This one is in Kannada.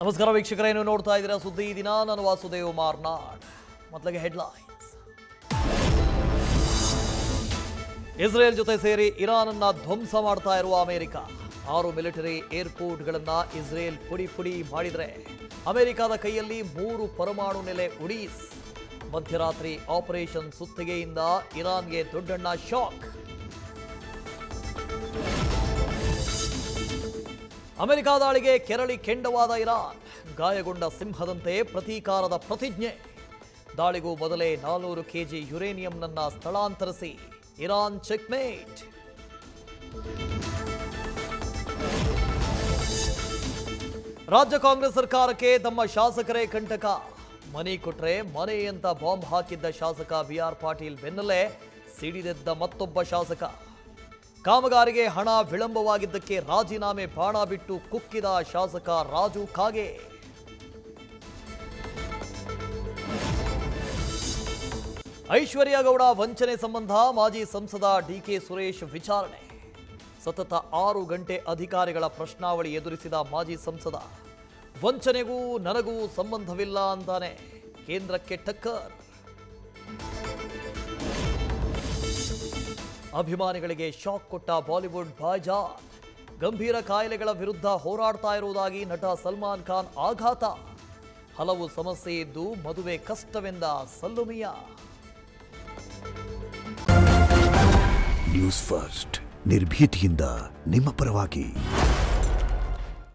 ನಮಸ್ಕಾರ ವೀಕ್ಷಕರೇ, ನೀವು ನೋಡ್ತಾ ಇದ್ದೀರಾ ಸುದ್ದಿ ದಿನ. ನಾನು ವಾಸುದೇವ್ ಮಾರ್ನಾಡ್. ಮೊದಲಿಗೆ ಹೆಡ್ಲೈನ್ಸ್. ಇಸ್ರೇಲ್ ಜೊತೆ ಸೇರಿ ಇರಾನ್ ಅನ್ನು ಧ್ವಂಸ ಮಾಡ್ತಾ ಇರುವ ಅಮೆರಿಕ. 6 ಮಿಲಿಟರಿ ಏರ್ಪೋರ್ಟ್ಗಳನ್ನು ಇಸ್ರೇಲ್ ಪುಡಿ ಮಾಡಿದರೆ ಅಮೆರಿಕದ ಕೈಯಲ್ಲಿ 3 ಪರಮಾಣು ನೆಲೆ ಉಡೀಸ್. ಮಧ್ಯರಾತ್ರಿ ಆಪರೇಷನ್ ಸುತ್ತಿಗೆಯಿಂದ ಇರಾನ್ಗೆ ದೊಡ್ಡಣ್ಣ ಶಾಕ್. ಅಮೆರಿಕ ದಾಳಿಗೆ ಕೆರಳಿ ಕೆಂಡವಾದ ಇರಾನ್. ಗಾಯಗೊಂಡ ಸಿಂಹದಂತೆ ಪ್ರತೀಕಾರದ ಪ್ರತಿಜ್ಞೆ. ದಾಳಿಗೂ ಮೊದಲೇ 400 ಕೆಜಿ ಯುರೇನಿಯಂನನ್ನ ಸ್ಥಳಾಂತರಿಸಿ ಇರಾನ್ ಚೆಕ್ಮೇಟ್. ರಾಜ್ಯ ಕಾಂಗ್ರೆಸ್ ಸರ್ಕಾರಕ್ಕೆ ತಮ್ಮ ಶಾಸಕರೇ ಕಂಟಕ. ಮನೆ ಕೊಟ್ರೆ ಮನೆ ಅಂತ ಬಾಂಬ್ ಹಾಕಿದ್ದ ಶಾಸಕ ಬಿಆರ್ ಪಾಟೀಲ್ ಬೆನ್ನಲ್ಲೇ ಸಿಡಿದೆದ್ದ ಮತ್ತೊಬ್ಬ ಶಾಸಕ. ಕಾಮಗಾರಿಗೆ ಹಣ ವಿಳಂಬವಾಗಿದ್ದಕ್ಕೆ ರಾಜೀನಾಮೆ ಬಾಣ ಬಿಟ್ಟು ಕುಕ್ಕಿದ ಶಾಸಕ ರಾಜು ಕಾಗೆ. ಐಶ್ವರ್ಯ ಗೌಡ ವಂಚನೆ ಸಂಬಂಧ ಮಾಜಿ ಸಂಸದ ಡಿಕೆ ಸುರೇಶ್ ವಿಚಾರಣೆ. ಸತತ 6 ಗಂಟೆ ಅಧಿಕಾರಿಗಳ ಪ್ರಶ್ನಾವಳಿ ಎದುರಿಸಿದ ಮಾಜಿ ಸಂಸದ, ವಂಚನೆಗೂ ನನಗೂ ಸಂಬಂಧವಿಲ್ಲ ಅಂತಾನೆ ಕೇಂದ್ರಕ್ಕೆ ಟಕ್ಕರ್. ಅಭಿಮಾನಿಗಳಿಗೆ ಶಾಕ್ ಕೊಟ್ಟ ಬಾಲಿವುಡ್ ಬಾಯ್ಜಾನ್. ಗಂಭೀರ ಕಾಯಿಲೆಗಳ ವಿರುದ್ಧ ಹೋರಾಡ್ತಾ ಇರುವುದಾಗಿ ನಟ ಸಲ್ಮಾನ್ ಖಾನ್ ಆಘಾತ. ಹಲವು ಸಮಸ್ಯೆ ಇದ್ದು ಮದುವೆ ಕಷ್ಟವೆಂದ ಸಲ್ಲುಮಿಯಾ. ನ್ಯೂಸ್ ಫಸ್ಟ್, ನಿರ್ಭೀತಿಯಿಂದ ನಿಮ್ಮ ಪರವಾಗಿ.